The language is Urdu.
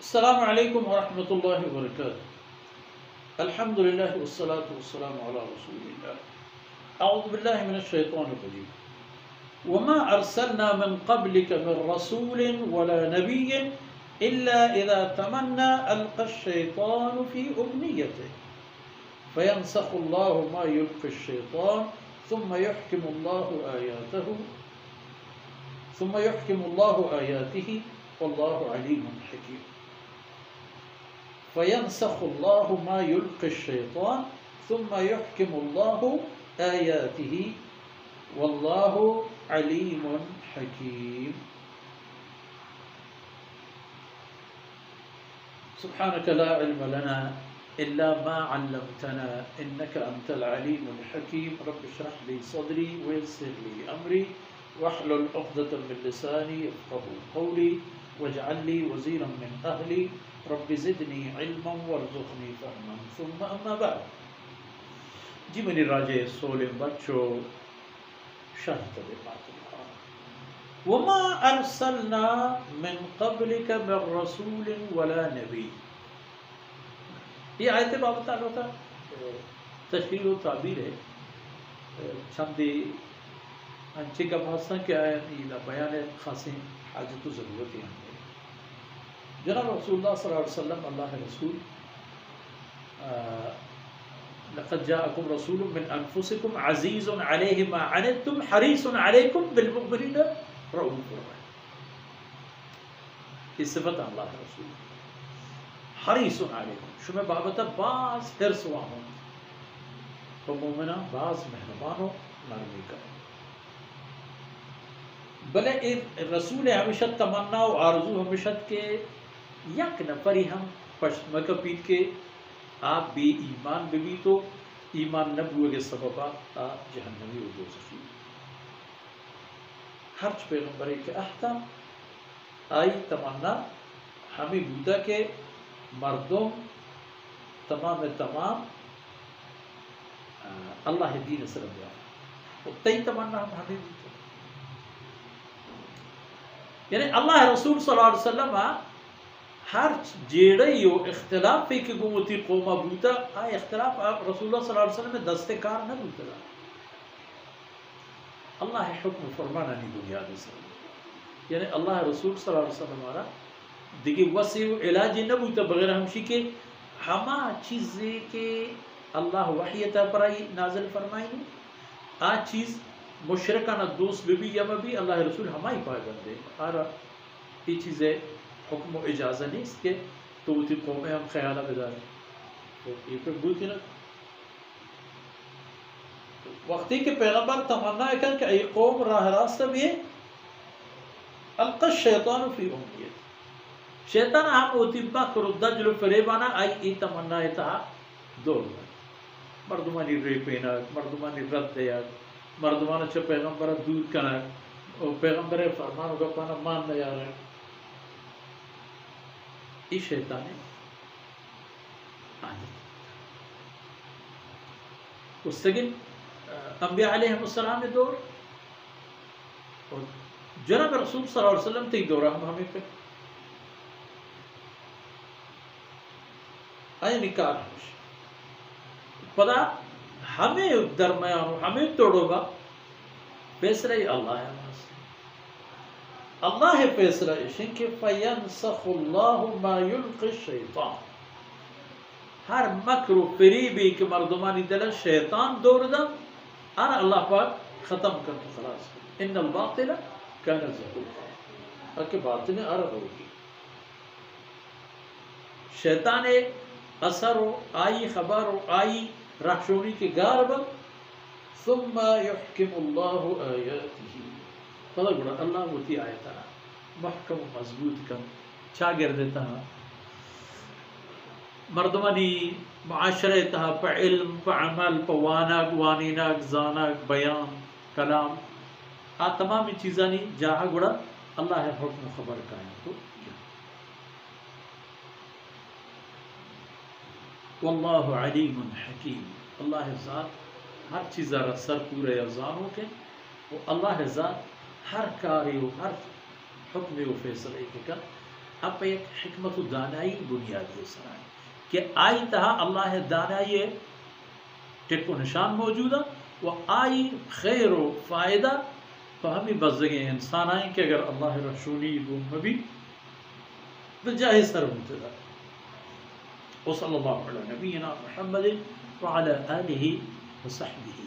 السلام علیکم ورحمۃ اللہ وبرکاتہ۔ الحمد للہ والصلاة والسلام علی رسول اللہ۔ اعوذ باللہ من الشیطان الرجیم۔ وما ارسلنا من قبلك من رسول ولا نبی الا اذا تمنى القى الشیطان في امنیته فینسخ اللہ ما یلقی الشیطان ثم يحكم الله آیاته والله علیم حکیم۔ فینسخ اللہ ما یلقی الشیطان ثم يحكم الله آیاته واللہ علیم حکیم۔ سبحانك لا علم لنا إلا ما علمتنا إنك أنت العليم الحكيم رب اشرح لي صدري ويسر لي أمري واحلل عقدة من لساني يفقهوا قولي واجعل لي وزيرا من أهلي رب زدني علما وارزقني فهما ثم أما بعد۔ جی میری راجے سولے بچوں شرح طبیعات القرآن۔ وما ارسلنا من قبلك من رسول ولا نبی، یہ آیت بابت تعالیٰ کا تشریح و تعبیر ہے۔ چندی انچے کا بحثاں کیا ہے یہ بیان ہے خاصی حاجت و ضرورت ہے۔ جناب رسول اللہ صلی اللہ علیہ وسلم اللہ رسول لقد جاءکم رسول من انفسکم عزیز علیہ ما عنتم حریص علیکم بالمؤمنین رؤوف رحیم۔ یہ صفت اللہ رسول حریص علیکم، شما بابتا باز حرص وامن تو مومنہ باز مہربانو نرمی کرو۔ بلے رسول ہمیشہ تمنا و آرزو ہمیشہ کے یک نفری ہم پشمکہ پیٹ کے آپ بھی ایمان بھی تو ایمان نبوے کے سببا جہنمی و دوزخی۔ ہر پیغمبر کے احکام آئی تمنا ہمیں بودا کے مردم تمام اللہ دین سے رب دیا تئی تمنا ہم ہمیں بودا، یعنی اللہ رسول صلی اللہ علیہ وسلم ہر جیڑی و اختلاف پہ کہ گمتی قومہ بوتا آئی اختلاف رسول اللہ صلی اللہ علیہ وسلم میں دست کار نہ بوتا، اللہ حکم فرمانا نہیں بنیادی سے، یعنی اللہ رسول صلی اللہ علیہ وسلم ہمارا دیکھیں وسیع و علاج نہ بوتا بغیر ہمشی کے ہما چیزیں کہ اللہ وحیتا پر آئی نازل فرمائی نہیں آ چیز مشرکانہ دوست بھی یا بھی اللہ رسول ہمائی پائے بندے آرہ یہ چیزیں حکم و اجازہ نہیں اس کے تو وہ تھی قومیں ہم خیالہ بداریں تو یہ پھر بولتی نا وقتی کے پیغمبر تمنا ہے کہ ای قوم راہ راستہ بھی ہے القى الشیطان فی امنیت، شیطان ہم ہوتی بکر و دجل و فریبانا آئی ای تمنا ہے تا دور مردمانی ریپینک مردمانی رد دیک مردمانا چا پیغمبر دور کنک پیغمبر فرمان ہوگا پانا مان نیا رہے، یہ شیطان ہے اس سگن انبیاء علیہ السلام دور اور جناب رسول صلی اللہ علیہ وسلم تی دورہ ہمیں پہ آئی نکار ہوش پدا ہمیں درمیان ہمیں توڑو گا فیصلہ اللہ ہے اللہ فیصلہ اشن کہ فینسخ اللہ ما یلقی الشیطان، ہر مکر و فریبی کہ مردمانی دل شیطان دور دا آنا اللہ پاک ختم کرتا خلاص ان الباطل کان زہوقا کہ باطل عرب ہوگی شیطان اثر و آئی خبر و آئی رخشونی کے گارب ثم يحكم اللہ آیاته پتہ گوڑا اللہ ہوتی آیتا محکم و مضبوط کم چاگر دیتا مردمانی معاشرے تہا پا علم پا عمل پا واناک وانیناک زاناک بیان کلام آ تمامی چیزانی جاہا گوڑا اللہ ہے حکم و خبر کائیں تو واللہ علیم حکیم، اللہ ذات ہر چیزہ را سر پورے یا زانوں کے وہ اللہ ذات ہر کاری و ہر حکم و فیصلے کے کر اب ایک حکمت و دانائی بنیادی سرائے کہ آئی تہا اللہ دانائی ٹک و نشان موجود ہے وہ آئی خیر و فائدہ فہمی بزدگی انسان آئیں کہ اگر اللہ رسولی بھی بجاہ سر متدہ وصلی اللہ علیہ نبینا محمد وعلى آلہ وصحبہ